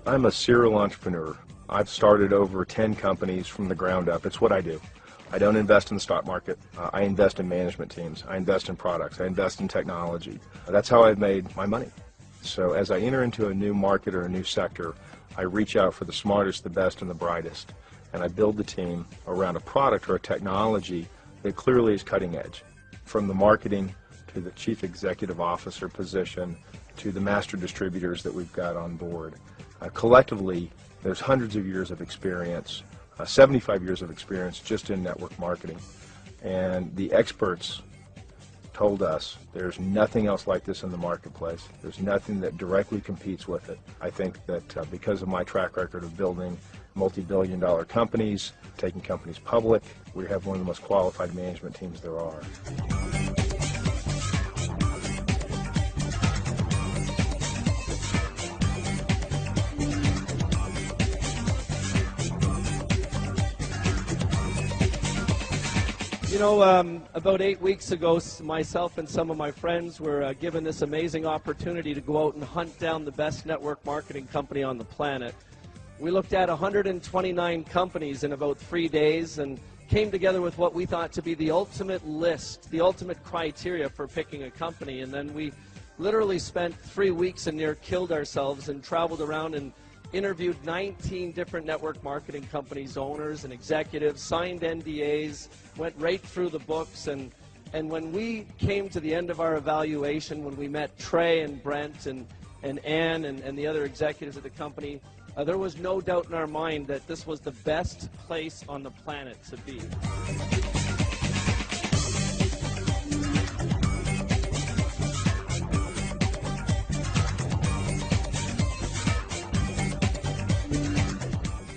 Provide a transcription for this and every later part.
I'm a serial entrepreneur. I've started over 10 companies from the ground up. It's what I do. I don't invest in the stock market. I invest in management teams. I invest in products. I invest in technology. That's how I've made my money. So as I enter into a new market or a new sector, I reach out for the smartest, the best, and the brightest. And I build the team around a product or a technology that clearly is cutting edge. From the marketing to the chief executive officer position to the master distributors that we've got on board. Collectively, there's hundreds of years of experience, 75 years of experience just in network marketing. And the experts told us there's nothing else like this in the marketplace. There's nothing that directly competes with it. I think that because of my track record of building multi-billion-dollar companies, taking companies public, we have one of the most qualified management teams there are. You know, about 8 weeks ago, myself and some of my friends were given this amazing opportunity to go out and hunt down the best network marketing company on the planet. We looked at 129 companies in about 3 days and came together with what we thought to be the ultimate list, the ultimate criteria for picking a company. And then we literally spent 3 weeks and near killed ourselves and traveled around and interviewed 19 different network marketing companies, owners and executives, signed NDAs, went right through the books, and when we came to the end of our evaluation, when we met Trey and Brent and Ann and the other executives at the company, there was no doubt in our mind that this was the best place on the planet to be.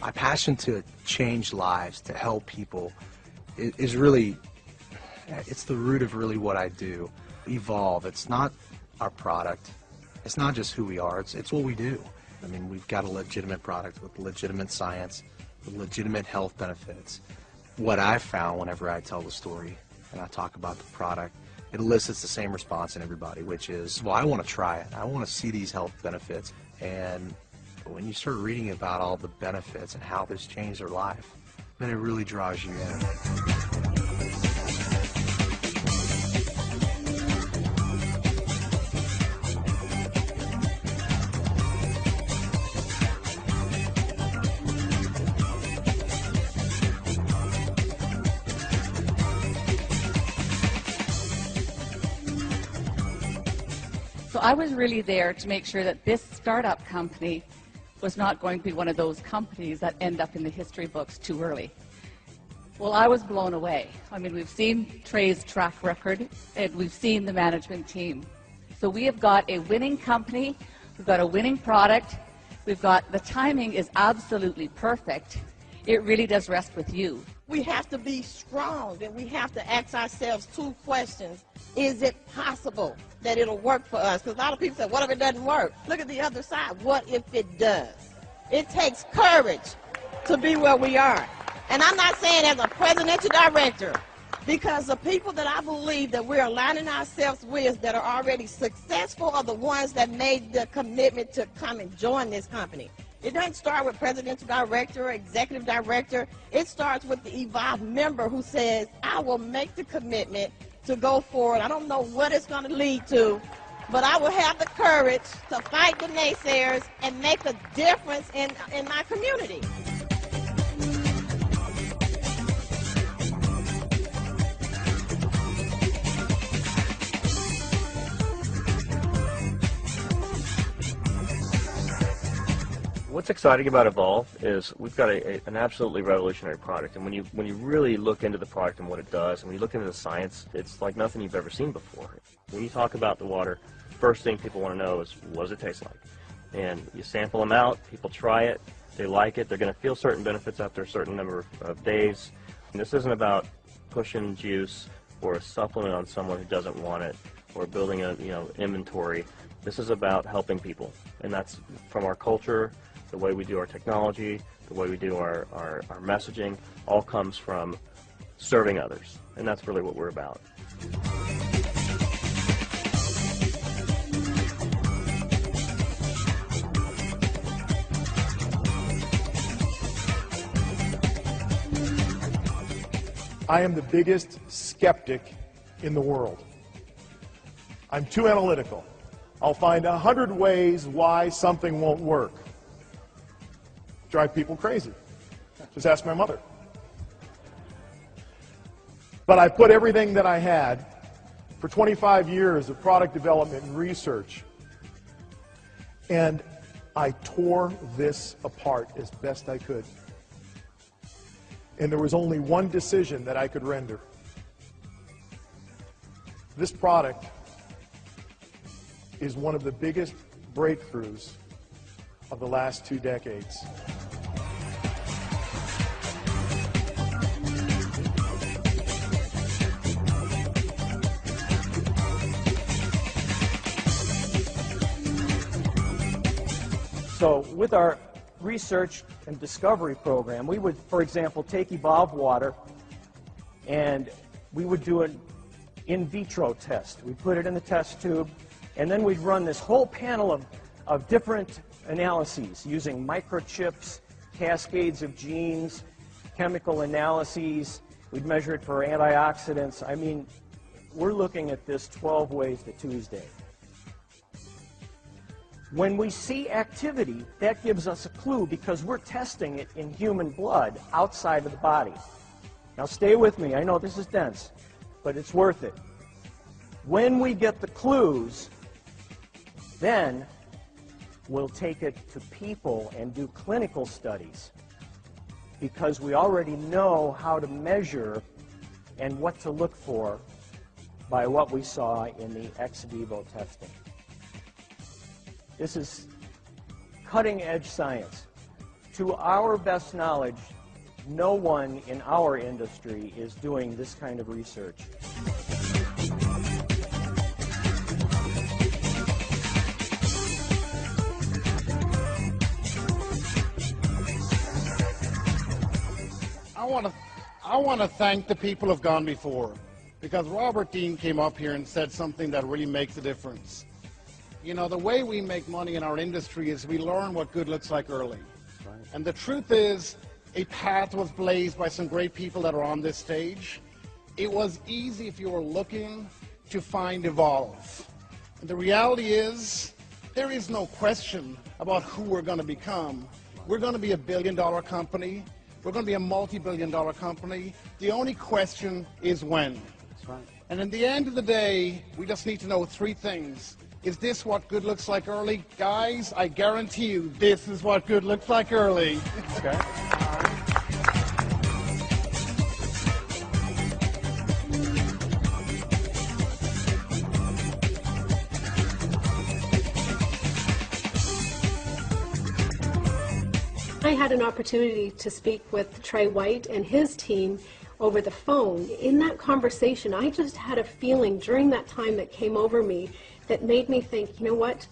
My passion to change lives, to help people, is really, it's the root of really what I do. Evolv, it's not our product, it's not just who we are, it's what we do. I mean, we've got a legitimate product with legitimate science, with legitimate health benefits. What I've found whenever I tell the story and I talk about the product, it elicits the same response in everybody, which is, well, I want to try it. I want to see these health benefits. And when you start reading about all the benefits and how this changed their life, then it really draws you in. So I was really there to make sure that this startup company was not going to be one of those companies that end up in the history books too early. Well, I was blown away. I mean, we've seen Trey's track record, and we've seen the management team. So we have got a winning company, we've got a winning product, we've got, the timing is absolutely perfect. It really does rest with you. We have to be strong, and we have to ask ourselves 2 questions. Is it possible that it'll work for us? Because a lot of people say, what if it doesn't work? Look at the other side. What if it does? It takes courage to be where we are. And I'm not saying as a presidential director, because the people that I believe that we're aligning ourselves with that are already successful are the ones that made the commitment to come and join this company. It doesn't start with presidential director or executive director. It starts with the Evolv member who says, I will make the commitment to go forward. I don't know what it's going to lead to, but I will have the courage to fight the naysayers and make a difference in my community. What's exciting about Evolv is we've got an absolutely revolutionary product, and when you really look into the product and what it does, and when you look into the science, it's like nothing you've ever seen before. When you talk about the water, first thing people want to know is, what does it taste like? And you sample them out, people try it, they like it, they're going to feel certain benefits after a certain number of days. And this isn't about pushing juice or a supplement on someone who doesn't want it, or building a inventory. This is about helping people, and that's from our culture. The way we do our technology, the way we do our messaging, all comes from serving others, and that's really what we're about. I am the biggest skeptic in the world. I'm too analytical. I'll find 100 ways why something won't work. Drive people crazy. Just ask my mother. But I put everything that I had for 25 years of product development and research, and I tore this apart as best I could. And there was only one decision that I could render. This product is one of the biggest breakthroughs of the last 2 decades. So with our research and discovery program, we would, for example, take Evolv water and we would do an in vitro test. We'd put it in the test tube, and then we'd run this whole panel of different analyses using microchips, cascades of genes, chemical analyses. We'd measure it for antioxidants. I mean, we're looking at this 12 ways to Tuesday. When we see activity, that gives us a clue because we're testing it in human blood outside of the body. Now stay with me. I know this is dense, but it's worth it. When we get the clues, then we'll take it to people and do clinical studies because we already know how to measure and what to look for by what we saw in the ex vivo testing. This is cutting-edge science. To our best knowledge, no one in our industry is doing this kind of research. I want to thank the people who've gone before, because Robert Dean came up here and said something that really makes a difference. You know, the way we make money in our industry is we learn what good looks like early. Right. And the truth is, a path was blazed by some great people that are on this stage. It was easy if you were looking to find Evolv. And the reality is, there is no question about who we're going to become. We're going to be a billion-dollar company. We're going to be a multi-billion-dollar company. The only question is when. That's right. And in the end of the day, we just need to know 3 things. Is this what good looks like early? Guys, I guarantee you, this is what good looks like early. Okay. I had an opportunity to speak with Trey White and his team over the phone. In that conversation, I just had a feeling during that time that came over me that made me think, you know what,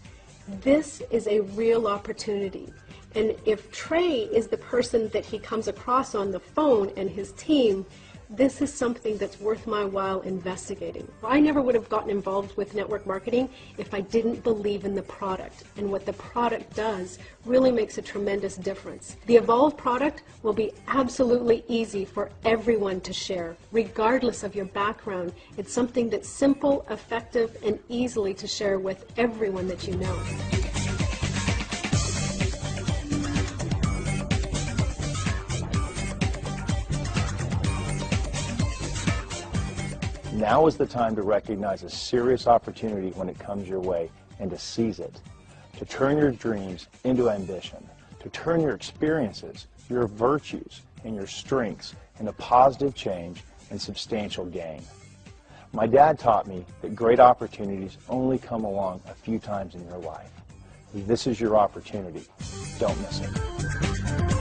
this is a real opportunity. And if Trey is the person that he comes across on the phone and his team, this is something that's worth my while investigating. I never would have gotten involved with network marketing if I didn't believe in the product. And what the product does really makes a tremendous difference. The Evolv product will be absolutely easy for everyone to share, regardless of your background. It's something that's simple, effective, and easily to share with everyone that you know. Now is the time to recognize a serious opportunity when it comes your way and to seize it. To turn your dreams into ambition. To turn your experiences, your virtues, and your strengths into positive change and substantial gain. My dad taught me that great opportunities only come along a few times in your life. This is your opportunity. Don't miss it.